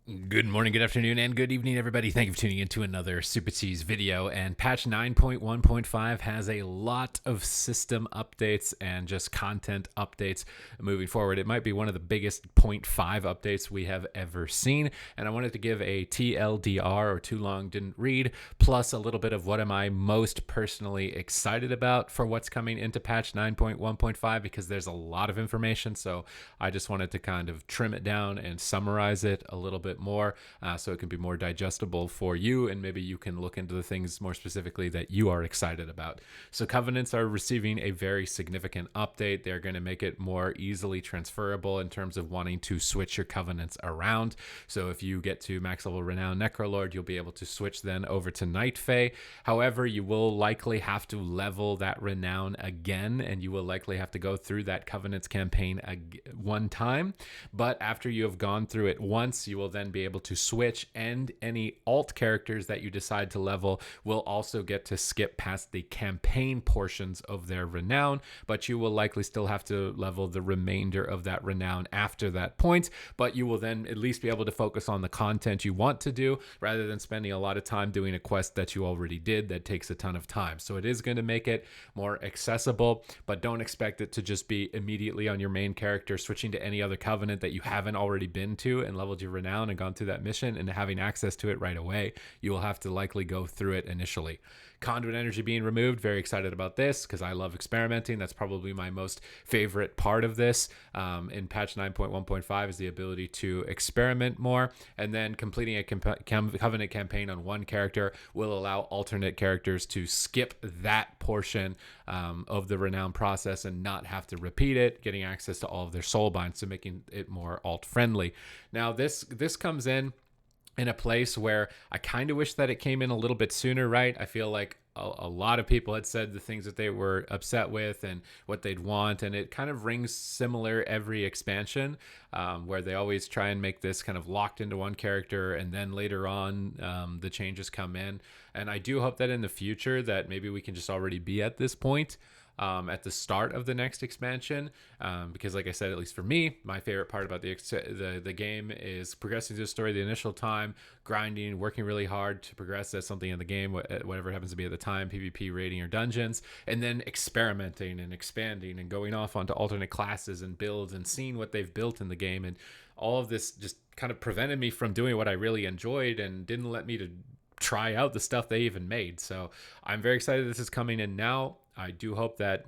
Good morning, good afternoon, and good evening, everybody. Thank you for tuning into another Supatease video. And patch 9.1.5 has a lot of system updates and just content updates moving forward. It might be one of the biggest 0.5 updates we have ever seen. And I wanted to give a TLDR, or too long didn't read, plus a little bit of what am I most personally excited about for what's coming into patch 9.1.5, because there's a lot of information. So I just wanted to kind of trim it down and summarize it a little bit more, so it can be more digestible for you, and maybe you can look into the things more specifically that you are excited about. So covenants are receiving a very significant update. They're going to make it more easily transferable in terms of wanting to switch your covenants around. So if you get to max level renown necrolord, you'll be able to switch then over to night fae. However, you will likely have to level that renown again, and you will likely have to go through that covenants campaign one time. But after you have gone through it once, you will then be able to switch, and any alt characters that you decide to level will also get to skip past the campaign portions of their renown, but you will likely still have to level the remainder of that renown after that point. But you will then at least be able to focus on the content you want to do, rather than spending a lot of time doing a quest that you already did that takes a ton of time. So it is going to make it more accessible, but don't expect it to just be immediately on your main character switching to any other covenant that you haven't already been to and leveled your renown and gone through that mission and having access to it right away. You will have to likely go through it initially. Conduit energy being removed, very excited about this because I love experimenting. That's probably my most favorite part of this in patch 9.1.5 is the ability to experiment more, and then completing a covenant campaign on one character will allow alternate characters to skip that portion of the renown process and not have to repeat it, getting access to all of their soul binds, so making it more alt friendly. Now this comes in a place where I kind of wish that it came in a little bit sooner, right? I feel like a lot of people had said the things that they were upset with and what they'd want, and it kind of rings similar every expansion, where they always try and make this kind of locked into one character, and then later on the changes come in. And I do hope that in the future that maybe we can just already be at this point at the start of the next expansion, because like I said, at least for me, my favorite part about the game is progressing through the story the initial time, grinding, working really hard to progress as something in the game, whatever happens to be at the time, PvP, raiding, or dungeons, and then experimenting and expanding and going off onto alternate classes and builds and seeing what they've built in the game. And all of this just kind of prevented me from doing what I really enjoyed and didn't let me to try out the stuff they even made. So I'm very excited this is coming in now. I do hope that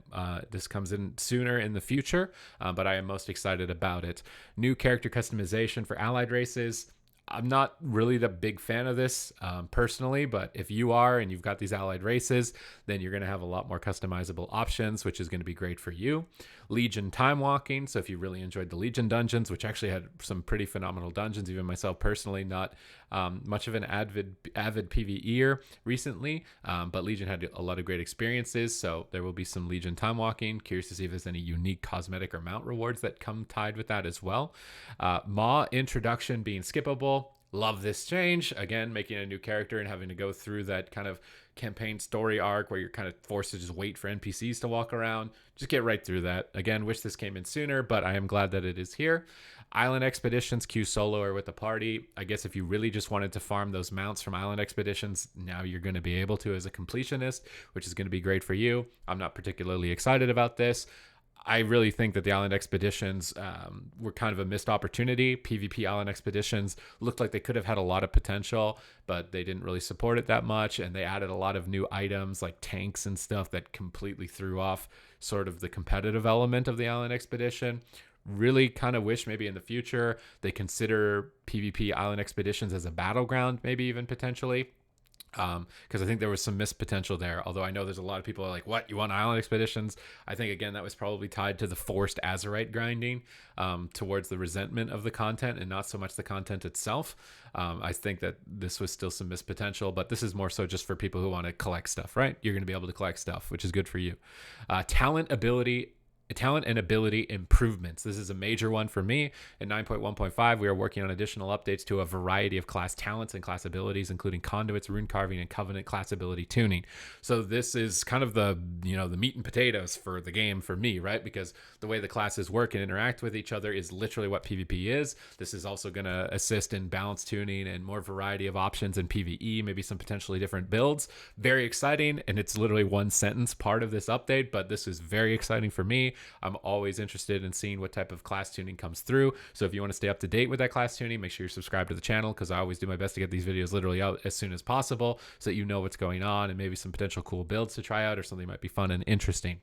this comes in sooner in the future, but I am most excited about it. New character customization for allied races. I'm not really the big fan of this personally, but if you are and you've got these allied races, then you're going to have a lot more customizable options, which is going to be great for you. Legion time walking. So if you really enjoyed the Legion dungeons, which actually had some pretty phenomenal dungeons, even myself personally, not much of an avid PvEer recently, but Legion had a lot of great experiences. So there will be some Legion time walking. Curious to see if there's any unique cosmetic or mount rewards that come tied with that as well. Maw introduction being skippable. Love this change. Again, making a new character and having to go through that kind of campaign story arc where you're kind of forced to just wait for NPCs to walk around. Just get right through that. Again, wish this came in sooner, but I am glad that it is here. Island expeditions, queue solo or with the party. I guess if you really just wanted to farm those mounts from island expeditions, now you're going to be able to as a completionist, which is going to be great for you. I'm not particularly excited about this. I really think that the island expeditions were kind of a missed opportunity. PvP island expeditions looked like they could have had a lot of potential, but they didn't really support it that much. And they added a lot of new items like tanks and stuff that completely threw off sort of the competitive element of the island expedition. Really kind of wish maybe in the future they consider PvP island expeditions as a battleground, maybe even potentially. Because I think there was some missed potential there. Although I know there's a lot of people are like, what, you want island expeditions? I think, again, that was probably tied to the forced Azerite grinding towards the resentment of the content and not so much the content itself. I think that this was still some missed potential, but this is more so just for people who want to collect stuff, right? You're going to be able to collect stuff, which is good for you. Talent ability talent and ability improvements. This is a major one for me. In 9.1.5, we are working on additional updates to a variety of class talents and class abilities, including conduits, rune carving, and covenant class ability tuning. So this is kind of the meat and potatoes for the game for me, right? Because the way the classes work and interact with each other is literally what PvP is. This is also going to assist in balance tuning and more variety of options in PvE, maybe some potentially different builds. Very exciting, and it's literally one sentence part of this update, but this is very exciting for me. I'm always interested in seeing what type of class tuning comes through. So if you want to stay up to date with that class tuning, make sure you're subscribed to the channel, because I always do my best to get these videos literally out as soon as possible so that you know what's going on and maybe some potential cool builds to try out or something might be fun and interesting.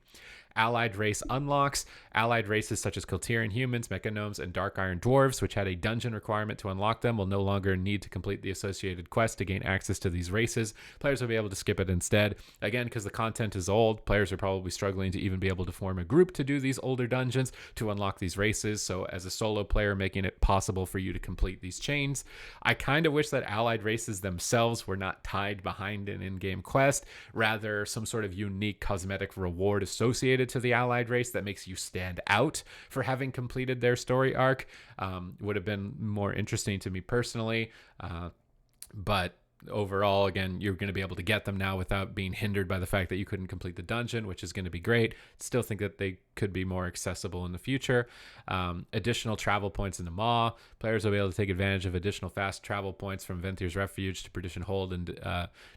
Allied race unlocks. Allied races such as Kultirian humans, Mechagnomes, and Dark Iron Dwarves, which had a dungeon requirement to unlock them, will no longer need to complete the associated quest to gain access to these races. Players will be able to skip it instead. Again, because the content is old, players are probably struggling to even be able to form a group to do these older dungeons to unlock these races. So as a solo player, making it possible for you to complete these chains. I kind of wish that allied races themselves were not tied behind an in-game quest, rather some sort of unique cosmetic reward associated to the allied race that makes you stand out for having completed their story arc. Would have been more interesting to me personally, but overall, again, you're going to be able to get them now without being hindered by the fact that you couldn't complete the dungeon, which is going to be great. Still think that they could be more accessible in the future. Additional travel points in the Maw. Players will be able to take advantage of additional fast travel points from Ventir's Refuge to Perdition Hold and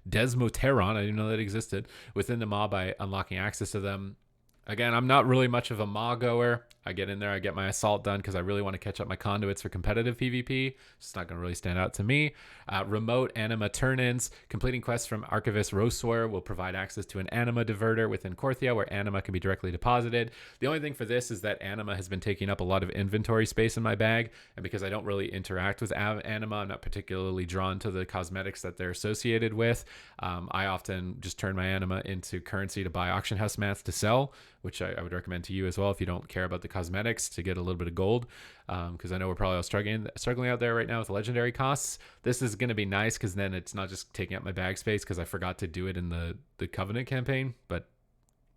Desmoteron, I didn't know that existed, within the Maw by unlocking access to them. Again, I'm not really much of a Maw goer. I get in there, I get my assault done because I really want to catch up my conduits for competitive PvP. It's not going to really stand out to me. Remote anima turn-ins. Completing quests from Archivist Roswar will provide access to an anima diverter within Korthia where anima can be directly deposited. The only thing for this is that anima has been taking up a lot of inventory space in my bag, and because I don't really interact with anima, I'm not particularly drawn to the cosmetics that they're associated with. I often just turn my anima into currency to buy auction house mats to sell, which I would recommend to you as well if you don't care about the cosmetics, to get a little bit of gold, because I know we're probably all struggling out there right now with legendary costs. This is going to be nice because then it's not just taking up my bag space because I forgot to do it in the Covenant campaign, but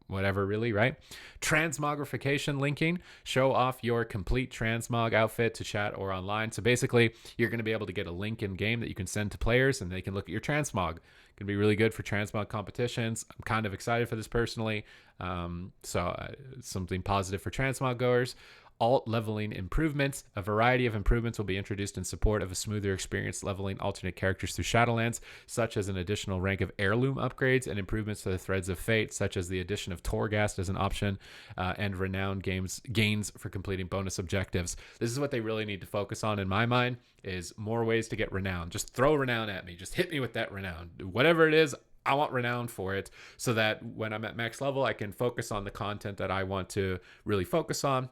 whatever, really, right? Transmogrification linking. Show off your complete transmog outfit to chat or online. So basically, you're going to be able to get a link in game that you can send to players and they can look at your transmog. Can be really good for transmog competitions. I'm kind of excited for this personally. Something positive for transmog goers. Alt leveling improvements. A variety of improvements will be introduced in support of a smoother experience leveling alternate characters through Shadowlands, such as an additional rank of heirloom upgrades and improvements to the Threads of Fate, such as the addition of Torghast as an option, and renown gains for completing bonus objectives. This is what they really need to focus on in my mind, is more ways to get renown. Just throw renown at me. Just hit me with that renown. Whatever it is, I want renown for it, so that when I'm at max level, I can focus on the content that I want to really focus on,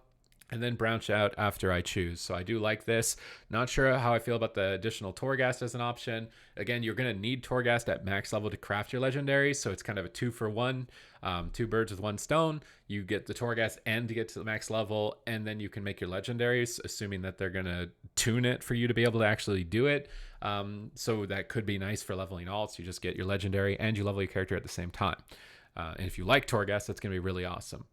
and then branch out after I choose. So I do like this. Not sure how I feel about the additional Torghast as an option. Again, you're going to need Torghast at max level to craft your legendaries, so it's kind of a 2-for-1, 2 birds with 1 stone. You get the Torghast and to get to the max level, and then you can make your legendaries, assuming that they're going to tune it for you to be able to actually do it. So that could be nice for leveling alts. You just get your legendary and you level your character at the same time. And if you like Torghast, that's going to be really awesome.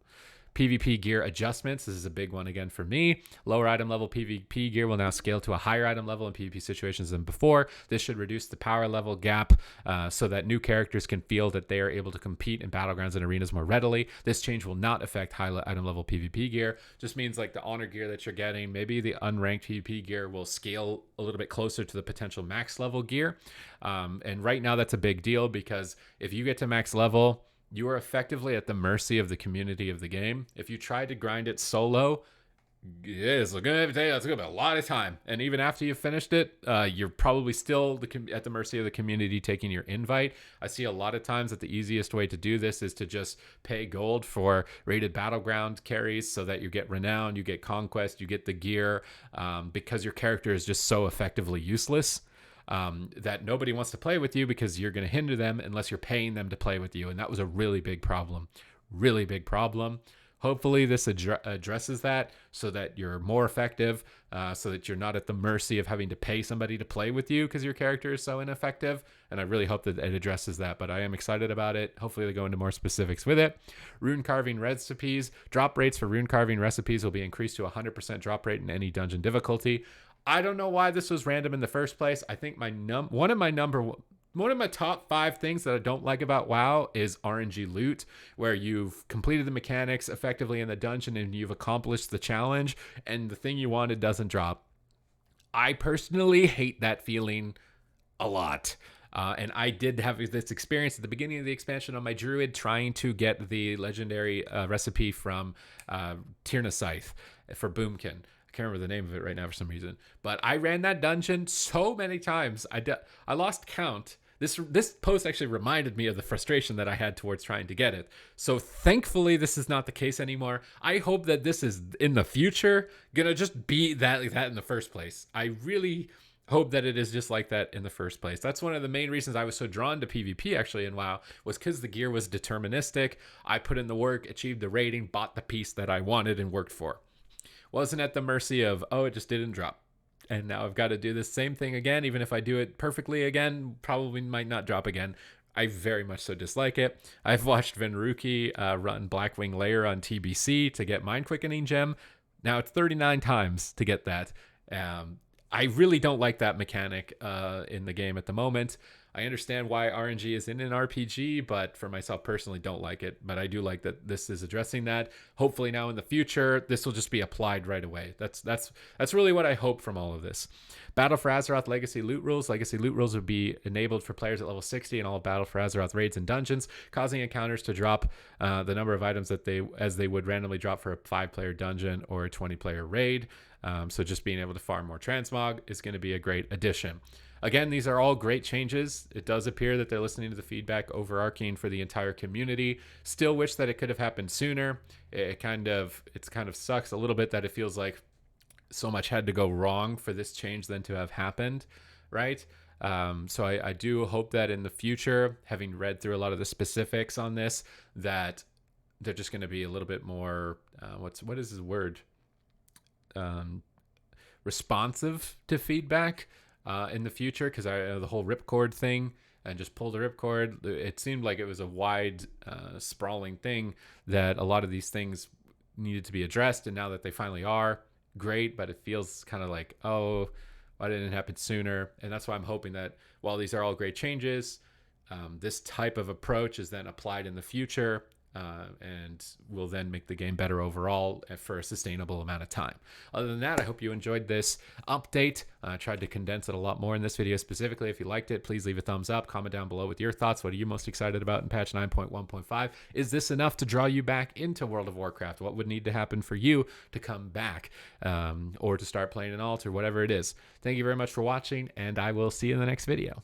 PvP gear adjustments. This is a big one again for me. Lower item level PvP gear will now scale to a higher item level in PvP situations than before. This should reduce the power level gap so that new characters can feel that they are able to compete in battlegrounds and arenas more readily. This change will not affect high item level PvP gear. Just means like the honor gear that you're getting, maybe the unranked PvP gear will scale a little bit closer to the potential max level gear. And right now that's a big deal, because if you get to max level, you are effectively at the mercy of the community of the game. If you try to grind it solo, it's going to be a lot of time. And even after you've finished it, you're probably still at the mercy of the community taking your invite. I see a lot of times that the easiest way to do this is to just pay gold for rated battleground carries so that you get renown, you get conquest, you get the gear, because your character is just so effectively useless. That nobody wants to play with you because you're going to hinder them unless you're paying them to play with you. And that was a really big problem. Hopefully this addresses that so that you're more effective, so that you're not at the mercy of having to pay somebody to play with you because your character is so ineffective. And I really hope that it addresses that, but I am excited about it. Hopefully they go into more specifics with it. Rune carving recipes. Drop rates for rune carving recipes will be increased to 100% drop rate in any dungeon difficulty. I don't know why this was random in the first place. I think one of my top 5 things that I don't like about WoW is RNG loot, where you've completed the mechanics effectively in the dungeon and you've accomplished the challenge and the thing you wanted doesn't drop. I personally hate that feeling a lot. And I did have this experience at the beginning of the expansion on my druid trying to get the legendary recipe from Tyrna Scythe for Boomkin. I can't remember the name of it right now for some reason. But I ran that dungeon so many times. I lost count. This post actually reminded me of the frustration that I had towards trying to get it. So thankfully, this is not the case anymore. I hope that this is in the future gonna just be that in the first place. I really hope that it is just like that in the first place. That's one of the main reasons I was so drawn to PvP actually in WoW, was because the gear was deterministic. I put in the work, achieved the rating, bought the piece that I wanted and worked for. Wasn't at the mercy of, oh, it just didn't drop. And now I've got to do the same thing again. Even if I do it perfectly again, probably might not drop again. I very much so dislike it. I've watched Venruki run Blackwing Lair on TBC to get Mind Quickening Gem. Now it's 39 times to get that. I really don't like that mechanic in the game at the moment. I understand why RNG is in an RPG, but for myself personally, don't like it. But I do like that this is addressing that. Hopefully now in the future, this will just be applied right away. That's really what I hope from all of this. Battle for Azeroth Legacy Loot Rules. Legacy Loot Rules would be enabled for players at level 60 in all Battle for Azeroth raids and dungeons, causing encounters to drop the number of items that they would randomly drop for a 5-player dungeon or a 20-player raid. So just being able to farm more transmog is going to be a great addition. Again, these are all great changes. It does appear that they're listening to the feedback overarching for the entire community. Still wish that it could have happened sooner. It kind of sucks a little bit that it feels like so much had to go wrong for this change then to have happened, right? So I do hope that in the future, having read through a lot of the specifics on this, that they're just going to be a little bit more, what is his word? Responsive to feedback in the future, because the whole ripcord thing and just pull the ripcord, it seemed like it was a wide sprawling thing that a lot of these things needed to be addressed, and now that they finally are, great, but it feels kind of like, oh, why didn't it happen sooner? And that's why I'm hoping that while these are all great changes, this type of approach is then applied in the future, and will then make the game better overall for a sustainable amount of time. Other than that, I hope you enjoyed this update. I tried to condense it a lot more in this video specifically. If you liked it, please leave a thumbs up, comment down below with your thoughts. What are you most excited about in patch 9.1.5? Is this enough to draw you back into World of Warcraft? What would need to happen for you to come back, or to start playing an alt, or whatever it is? Thank you very much for watching, and I will see you in the next video.